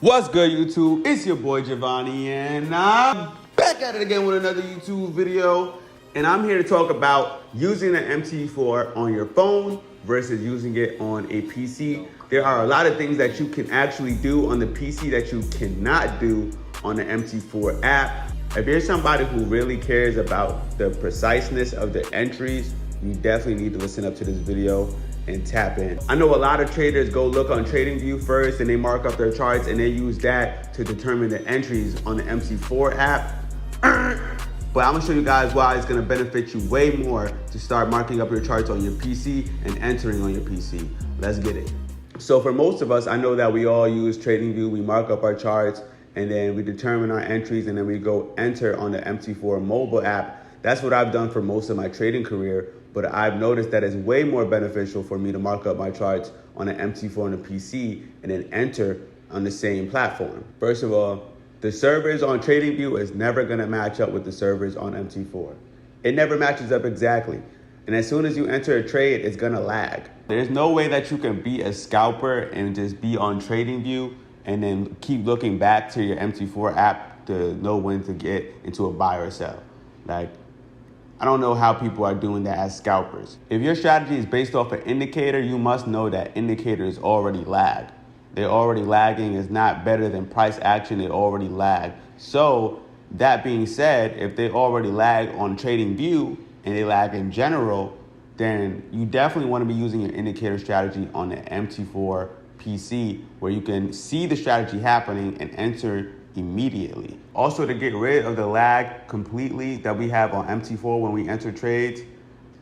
What's good, YouTube? It's your boy Giovanni, and I'm back at it again with another YouTube video. And I'm here to talk about using an Mt4 on your phone versus using it on a PC. There are a lot of things that you can actually do on the PC that you cannot do on the Mt4 app. If you're somebody who really cares about the preciseness of the entries, you definitely need to listen up to this video and tap in. I know a lot of traders go look on TradingView first and they mark up their charts and they use that to determine the entries on the Mt4 app. But I'm gonna show you guys why it's gonna benefit you way more to start marking up your charts on your PC and entering on your PC. Let's get it. So for most of us, I know that we all use TradingView. We mark up our charts and then we determine our entries and then we go enter on the Mt4 mobile app. That's what I've done for most of my trading career. But I've noticed that it's way more beneficial for me to mark up my charts on an Mt4 on a PC and then enter on the same platform. First of all, the servers on TradingView is never gonna match up with the servers on Mt4. It never matches up exactly. And as soon as you enter a trade, it's gonna lag. There's no way that you can be a scalper and just be on TradingView and then keep looking back to your Mt4 app to know when to get into a buy or sell. I don't know how people are doing that as scalpers. If your strategy is based off an indicator, you must know that indicators already lag. They're already lagging. Is not better than price action. They already lag. So that being said, if they already lag on TradingView and they lag in general, then you definitely want to be using your indicator strategy on the Mt4 PC where you can see the strategy happening and enter immediately. Also, to get rid of the lag completely that we have on Mt4 when we enter trades,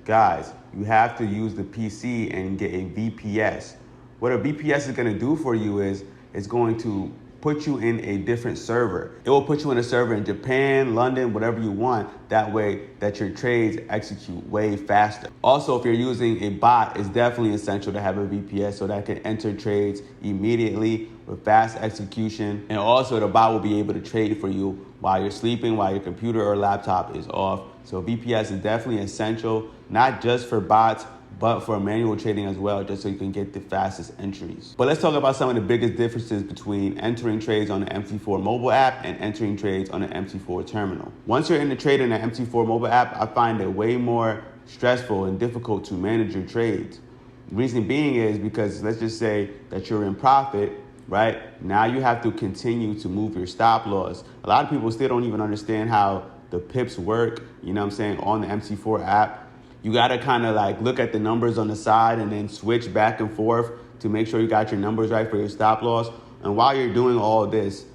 guys, you have to use the PC and get a VPS. What a VPS is going to do for you is it's going to put you in a different server. It will put you in a server in Japan, London, whatever you want. That way that your trades execute way faster. Also, if you're using a bot, it's definitely essential to have a VPS so that can enter trades immediately with fast execution. And also the bot will be able to trade for you while you're sleeping, while your computer or laptop is off. So VPS is definitely essential, not just for bots, but for manual trading as well, just so you can get the fastest entries. But let's talk about some of the biggest differences between entering trades on the Mt4 mobile app and entering trades on the Mt4 terminal. Once you're in the trade in the Mt4 mobile app, I find it way more stressful and difficult to manage your trades. The reason being is because let's just say that you're in profit, right? Now you have to continue to move your stop loss. A lot of people still don't even understand how the pips work, you know what I'm saying, on the Mt4 app. You gotta kind of look at the numbers on the side and then switch back and forth to make sure you got your numbers right for your stop loss. And while you're doing all this,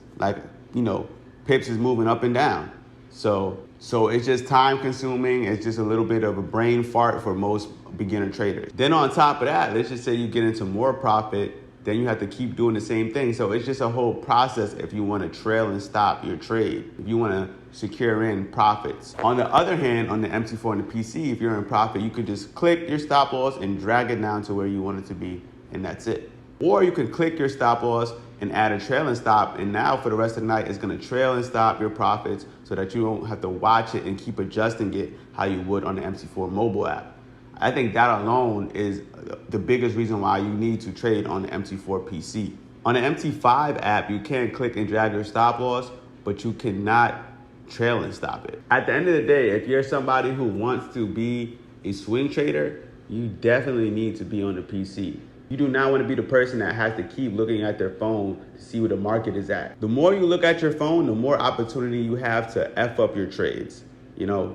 pips is moving up and down. So it's just time consuming. It's just a little bit of a brain fart for most beginner traders. Then on top of that, let's just say you get into more profit, then you have to keep doing the same thing. So it's just a whole process if you want to trail and stop your trade, if you want to secure in profits. On the other hand, on the Mt4 and the PC, if you're in profit, you could just click your stop loss and drag it down to where you want it to be, and that's it. Or you can click your stop loss and add a trail and stop, and now for the rest of the night, it's gonna trail and stop your profits so that you don't have to watch it and keep adjusting it how you would on the Mt4 mobile app. I think that alone is the biggest reason why you need to trade on the Mt4 PC. On the Mt5 app, you can click and drag your stop loss, but you cannot trail and stop it. At the end of the day, if you're somebody who wants to be a swing trader, you definitely need to be on the PC. You do not want to be the person that has to keep looking at their phone to see where the market is at. The more you look at your phone, the more opportunity you have to F up your trades.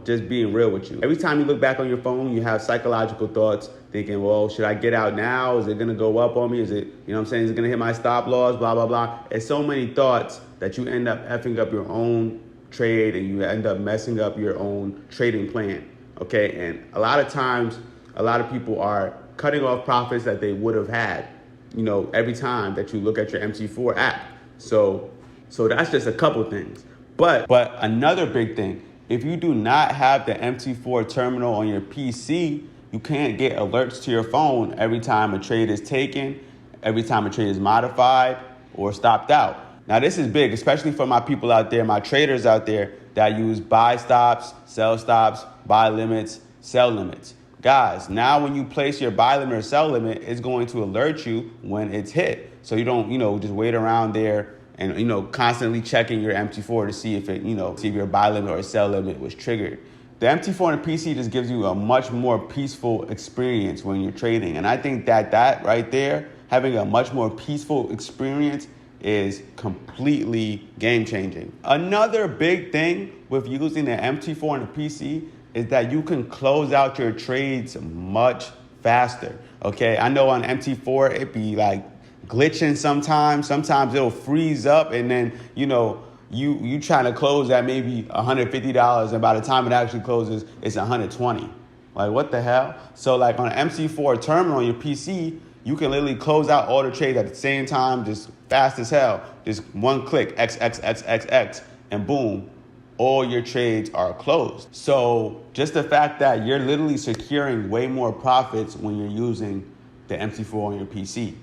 Just being real with you. Every time you look back on your phone, you have psychological thoughts thinking, well, should I get out now? Is it gonna go up on me? Is it, is it gonna hit my stop loss? Blah, blah, blah. It's so many thoughts that you end up effing up your own trade and you end up messing up your own trading plan, okay? And a lot of times, a lot of people are cutting off profits that they would have had, every time that you look at your Mt4 app. So that's just a couple things. But another big thing, if you do not have the Mt4 terminal on your PC, you can't get alerts to your phone every time a trade is taken, every time a trade is modified or stopped out. Now, this is big, especially for my people out there, my traders out there that use buy stops, sell stops, buy limits, sell limits. Guys, now when you place your buy limit or sell limit, it's going to alert you when it's hit. So you don't, just wait around there and constantly checking your MT4 to see if see if your buy limit or sell limit was triggered. The MT4 on the PC just gives you a much more peaceful experience when you're trading. And I think that right there, having a much more peaceful experience, is completely game changing. Another big thing with using the MT4 on the PC is that you can close out your trades much faster. Okay, I know on MT4 it be like glitching sometimes. Sometimes it'll freeze up, and then you trying to close at maybe $150, and by the time it actually closes, it's $120. Like, what the hell? So like on an MT4 terminal on your PC, you can literally close out all the trades at the same time, just fast as hell. Just one click, X, and boom, all your trades are closed. So just the fact that you're literally securing way more profits when you're using the MT4 on your PC.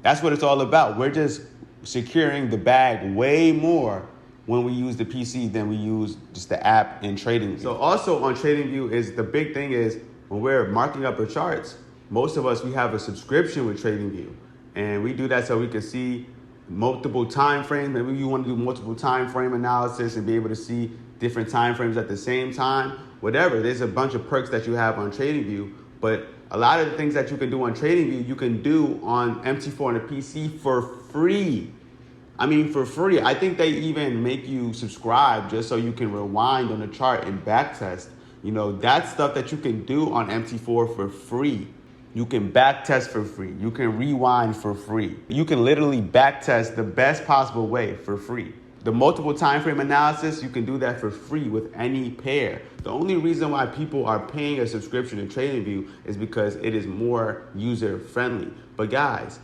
That's what it's all about. We're just securing the bag way more when we use the PC than we use just the app in TradingView. So also on TradingView is the big thing is when we're marking up our charts, most of us, we have a subscription with TradingView, and we do that so we can see multiple time frames. Maybe you want to do multiple time frame analysis and be able to see different time frames at the same time. Whatever, there's a bunch of perks that you have on TradingView, but a lot of the things that you can do on TradingView, you can do on MT4 on the PC for free. I mean, for free. I think they even make you subscribe just so you can rewind on the chart and backtest. That's stuff that you can do on MT4 for free. You can backtest for free. You can rewind for free. You can literally backtest the best possible way for free. The multiple time frame analysis, you can do that for free with any pair. The only reason why people are paying a subscription to TradingView is because it is more user friendly. But guys,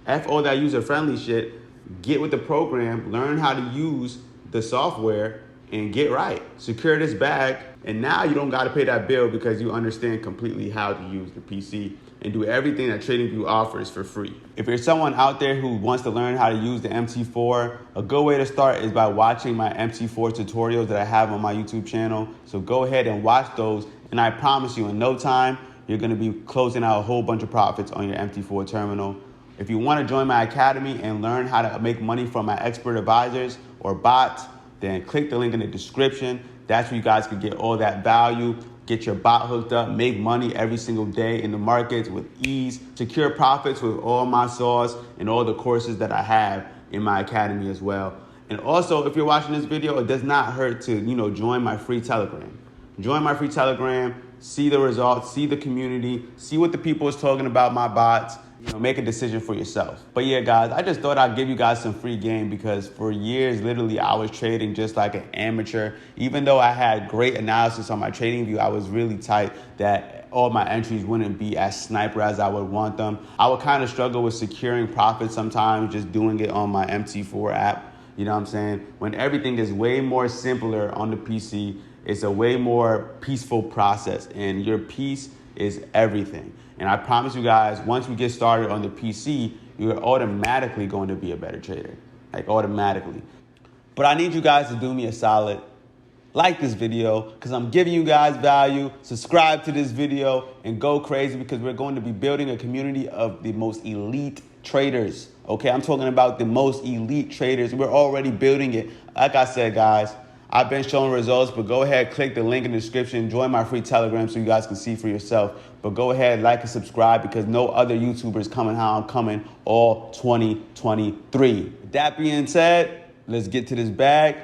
F all that user friendly shit, get with the program, learn how to use the software, and get right. Secure this bag, and now you don't gotta pay that bill because you understand completely how to use the PC and do everything that TradingView offers for free. If you're someone out there who wants to learn how to use the MT4, a good way to start is by watching my MT4 tutorials that I have on my YouTube channel. So go ahead and watch those, and I promise you in no time, you're gonna be closing out a whole bunch of profits on your MT4 terminal. If you wanna join my academy and learn how to make money from my expert advisors or bots, then click the link in the description. That's where you guys can get all that value, get your bot hooked up, make money every single day in the markets with ease, secure profits with all my sauce and all the courses that I have in my academy as well. And also, if you're watching this video, it does not hurt to, join my free Telegram. Join my free Telegram, see the results, see the community, see what the people is talking about my bots. Make a decision for yourself. But yeah, guys, I just thought I'd give you guys some free game because for years, literally, I was trading just like an amateur. Even though I had great analysis on my TradingView, I was really tight that all my entries wouldn't be as sniper as I would want them. I would kind of struggle with securing profits sometimes just doing it on my MT4 app. You know what I'm saying? When everything is way more simpler on the PC, it's a way more peaceful process, and your peace is everything. And I promise you guys, once we get started on the PC, you're automatically going to be a better trader, like automatically. But I need you guys to do me a solid. Like this video because I'm giving you guys value. Subscribe to this video and go crazy because we're going to be building a community of the most elite traders. Okay, I'm talking about the most elite traders. We're already building it. Like I said, guys, I've been showing results, but go ahead, click the link in the description, join my free Telegram so you guys can see for yourself. But go ahead, like and subscribe because no other YouTubers coming how I'm coming all 2023. With that being said, let's get to this bag.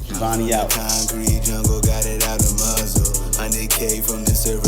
Giovanni out. Concrete jungle got it out of muzzle. 100K from the server.